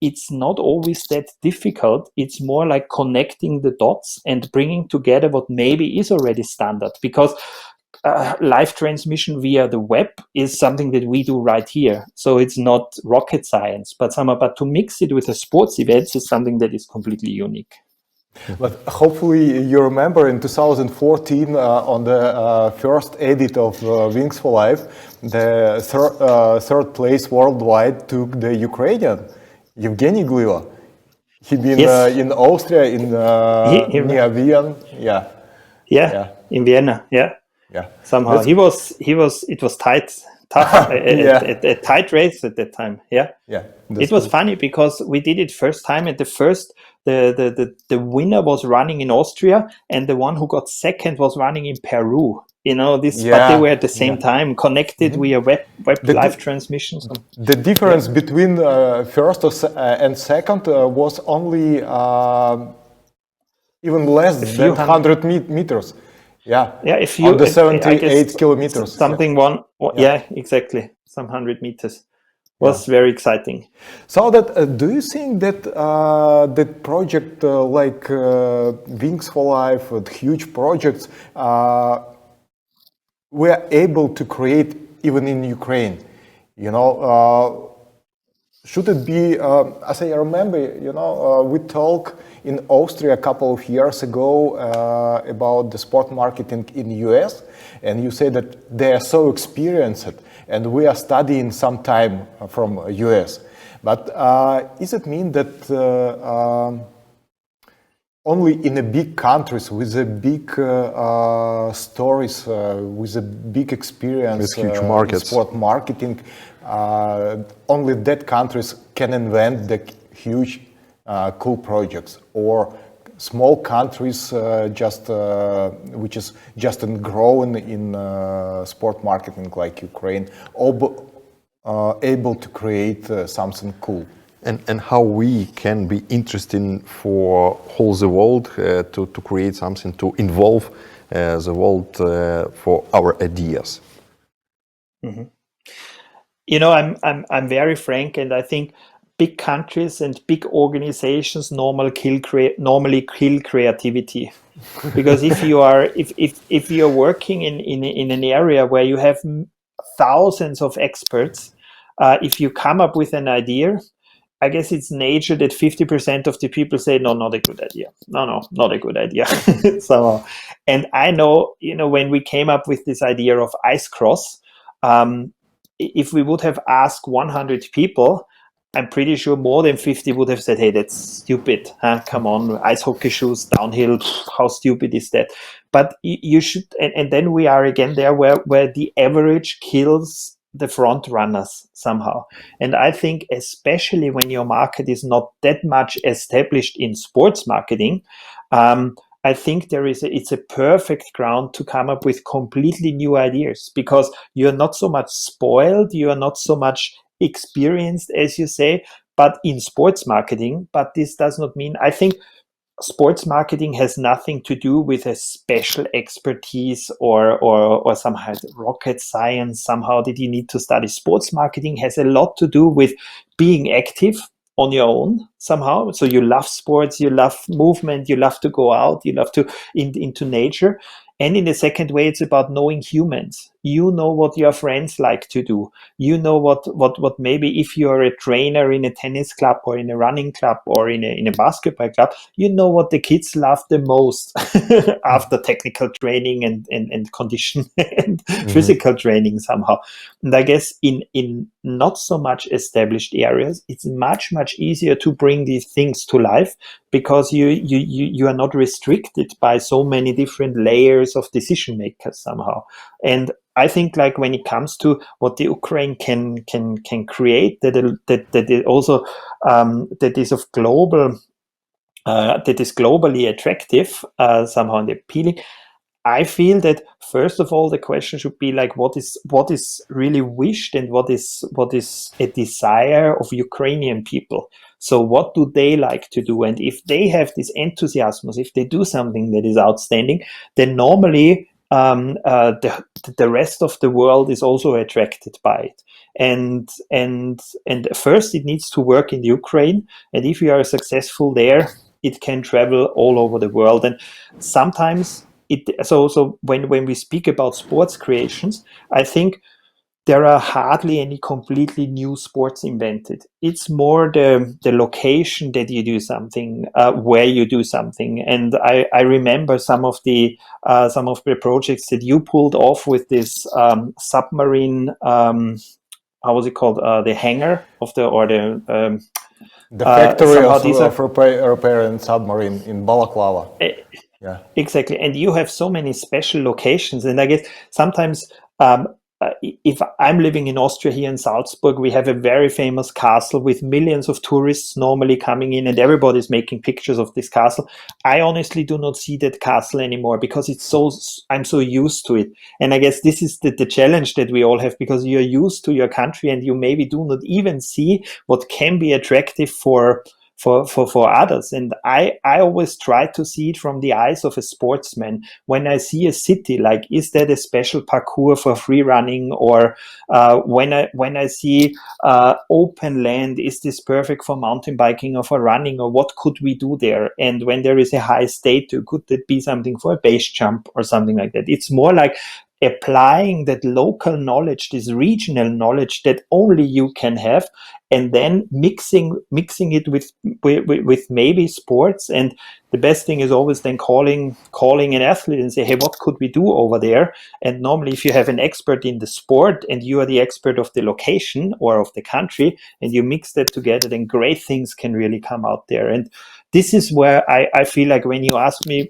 it's not always that difficult. It's more like connecting the dots and bringing together what maybe is already standard, because live transmission via the web is something that we do right here. So it's not rocket science, but to mix it with a sports event is something that is completely unique. But hopefully you remember in 2014 on the first edit of Wings for Life, the third place worldwide took the Ukrainian, Evgeny Gliva. He'd been in Austria, near Vienna. Yeah, in Vienna, yeah. Somehow it was tough, a tight race at that time. It was funny because we did it first time, and the winner was running in Austria, and the one who got second was running in Peru. But they were at the same time connected via web live transmissions. The difference between first and second was only even less than 100 meters. If you on the 78 kilometers. Exactly, some 100 meters. Was very exciting. So that do you think that that project like Wings for Life, huge projects, were able to create even in Ukraine? Should it be, as I remember, we talked in Austria a couple of years ago about the sport marketing in US, and you say that they are so experienced, and we are studying some time from US. But does it mean that only in the big countries with the big stories, with a big experience, with huge markets, sport marketing, only that countries can invent the huge cool projects, or small countries which is just growing in sport marketing like Ukraine, able to create something cool? And how we can be interesting for whole the world to create something, to involve the world for our ideas. Mm-hmm. I'm very frank, and I think big countries and big organizations normally kill creativity, because if you are working in an area where you have thousands of experts, if you come up with an idea, I guess it's nature that 50% of the people say, no, not a good idea. No, not a good idea. So, and I know, when we came up with this idea of ice cross, if we would have asked 100 people, I'm pretty sure more than 50 would have said, hey, that's stupid. Huh? Come on, ice hockey shoes, downhill. How stupid is that? But you should, and then we are again there where the average kills the front runners somehow. And I think especially when your market is not that much established in sports marketing, I think it's a perfect ground to come up with completely new ideas, because you're not so much spoiled, you are not so much experienced, as you say, but in sports marketing. But this does not mean, I think sports marketing has nothing to do with a special expertise or somehow rocket science somehow that you need to study. Sports marketing has a lot to do with being active on your own somehow. So you love sports, you love movement, you love to go out, you love to into nature. And in the second way, it's about knowing humans. You know what your friends like to do. You know what maybe if you're a trainer in a tennis club or in a running club or in a basketball club, you know what the kids love the most after technical training and condition and physical training somehow. And I guess in not so much established areas, it's much easier to bring these things to life, because you are not restricted by so many different layers of decision makers somehow. And I think, like, when it comes to what the Ukraine can create, that it also that is of global that is globally attractive somehow and appealing. I feel that first of all, the question should be like, what is really wished, and what is a desire of Ukrainian people. So what do they like to do? And if they have this enthusiasm, if they do something that is outstanding, then normally the rest of the world is also attracted by it. And first it needs to work in Ukraine, and if you are successful there, it can travel all over the world. And sometimes so when we speak about sports creations, I think there are hardly any completely new sports invented. It's more the location that you do something, where you do something. And I remember some of the projects that you pulled off with this submarine. How was it called? The hangar of The factory somehow of repair and submarine in Balaclava. Yeah. Exactly. And you have so many special locations. And I guess sometimes, if I'm living in Austria here in Salzburg, we have a very famous castle with millions of tourists normally coming in, and everybody's making pictures of this castle. I honestly do not see that castle anymore, because I'm so used to it. And I guess this is the challenge that we all have, because you're used to your country and you maybe do not even see what can be attractive for others. And I always try to see it from the eyes of a sportsman. When I see a city, like, is that a special parkour for free running? Or when I see open land, is this perfect for mountain biking or for running? Or what could we do there? And when there is a high statue, could that be something for a base jump or something like that? It's more like applying that local knowledge, this regional knowledge that only you can have, and then mixing it with maybe sports. And the best thing is always then calling an athlete and say, hey, what could we do over there? And normally, if you have an expert in the sport and you are the expert of the location or of the country, and you mix that together, then great things can really come out there. And this is where I feel like, when you ask me,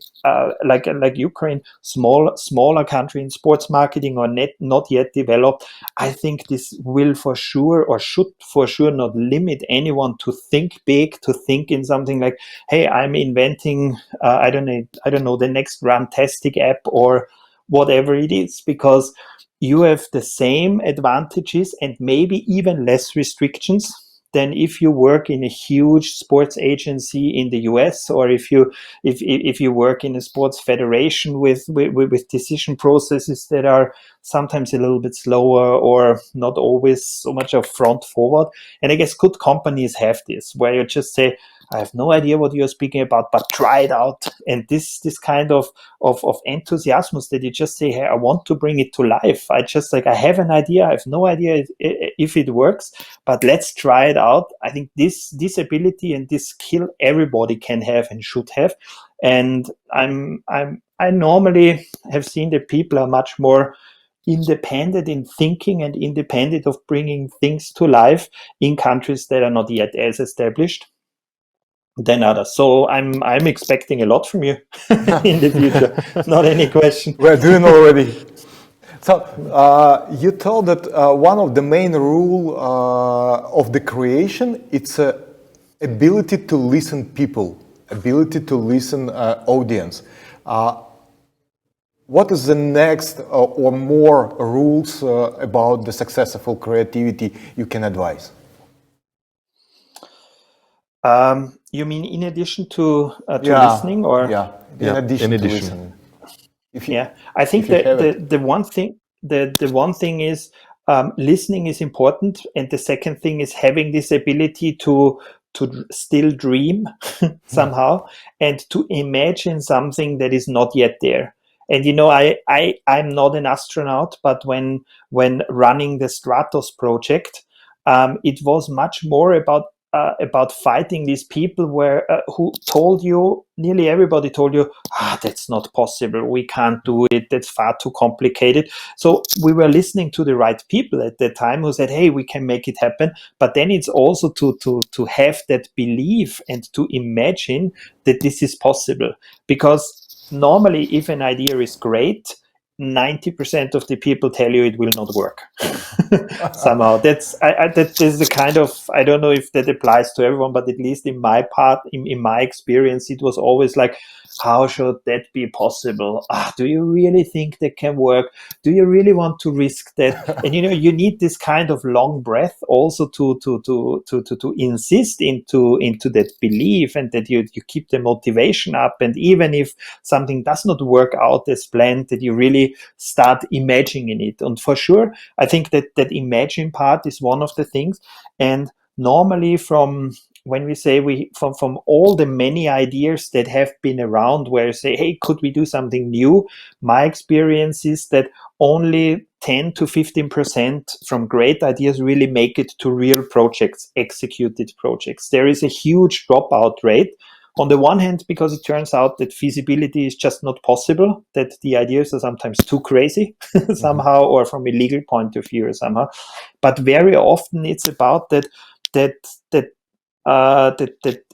like Ukraine, smaller country in sports marketing, or not yet developed, I think this will for sure, or should for sure, not limit anyone to think big, to think in something like, hey, I'm inventing, I don't know, the next Runtastic app or whatever it is, because you have the same advantages and maybe even less restrictions than if you work in a huge sports agency in the US, or if you work in a sports federation with decision processes that are sometimes a little bit slower, or not always so much of front forward. And I guess good companies have this, where you just say, I have no idea what you're speaking about, but try it out. And this kind of enthusiasm, that you just say, hey, I want to bring it to life. I have an idea. I have no idea if it works, but let's try it out. I think this ability and this skill everybody can have and should have. And I normally have seen that people are much more independent in thinking and independent of bringing things to life in countries that are not yet as established than others. So I'm expecting a lot from you in the future. Not any question. We're doing already. So you told that one of the main rule of the creation, it's ability to listen people, ability to listen audience. What is the next or more rules about the successful creativity you can advise? You mean in addition to listening, or in addition to listening? I think the one thing is listening is important, and the second thing is having this ability to still dream somehow and to imagine something that is not yet there. And I'm not an astronaut, but when running the Stratos project, it was much more about fighting these people who told you, nearly everybody told you, that's not possible, we can't do it, that's far too complicated. So we were listening to the right people at that time who said, hey, we can make it happen. But then it's also to have that belief and to imagine that this is possible. Because normally, if an idea is great, 90% of the people tell you it will not work. Somehow that is the kind of, I don't know if that applies to everyone, but at least in my part, in my experience, it was always like, how should that be possible? Do you really think that can work? Do you really want to risk that? And you need this kind of long breath also to insist into that belief, and that you keep the motivation up. And even if something does not work out as planned, that you really start imagining it. And for sure, I think that imagine part is one of the things. And normally, from when we say from all the many ideas that have been around, where you say, hey, could we do something new? My experience is that only 10 to 15% from great ideas really make it to real projects, executed projects. There is a huge dropout rate. On the one hand, because it turns out that feasibility is just not possible, that the ideas are sometimes too crazy somehow, or from a legal point of view or somehow. But very often it's about that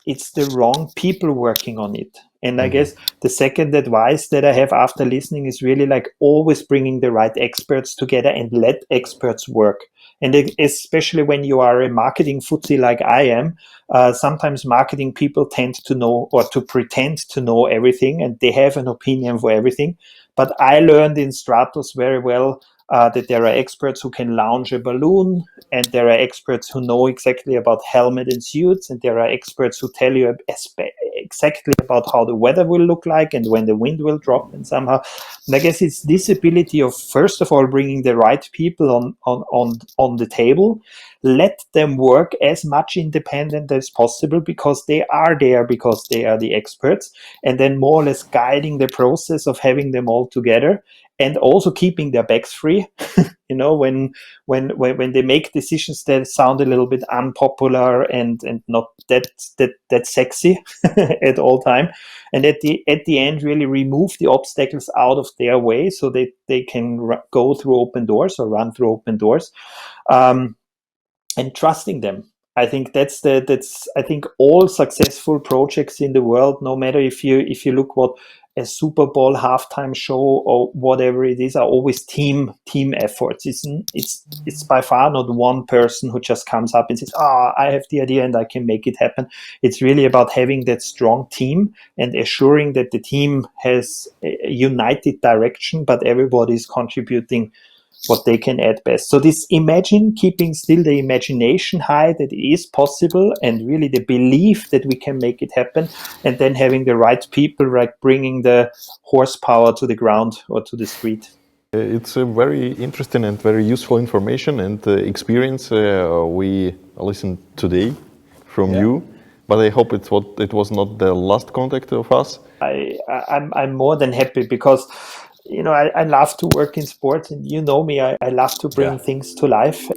it's the wrong people working on it. And I guess the second advice that I have after listening is really like always bringing the right experts together and let experts work. And especially when you are a marketing footsie like I am, sometimes marketing people tend to know or to pretend to know everything, and they have an opinion for everything. But I learned in Stratos very well that there are experts who can launch a balloon, and there are experts who know exactly about helmet and suits, and there are experts who tell you exactly about how the weather will look like and when the wind will drop, and somehow. And I guess it's this ability of, first of all, bringing the right people on the table, let them work as much independent as possible, because they are there, because they are the experts, and then more or less guiding the process of having them all together, and also keeping their backs free. When they make decisions that sound a little bit unpopular and not that sexy at all time, and at the end really remove the obstacles out of their way, so that they can go through open doors or run through open doors, and trusting them. I think that's I think all successful projects in the world, no matter if you look what a Super Bowl halftime show or whatever it is, are always team efforts. It's by far not one person who just comes up and says, I have the idea and I can make it happen. It's really about having that strong team and assuring that the team has a united direction, but everybody is contributing what they can add best. So this keeping still the imagination high that it is possible, and really the belief that we can make it happen, and then having the right people, like bringing the horsepower to the ground or to the street. It's a very interesting and very useful information and experience we listened today from you. But I hope it was not the last contact of us. I'm more than happy, because I love to work in sports, and me, I love to bring things to life.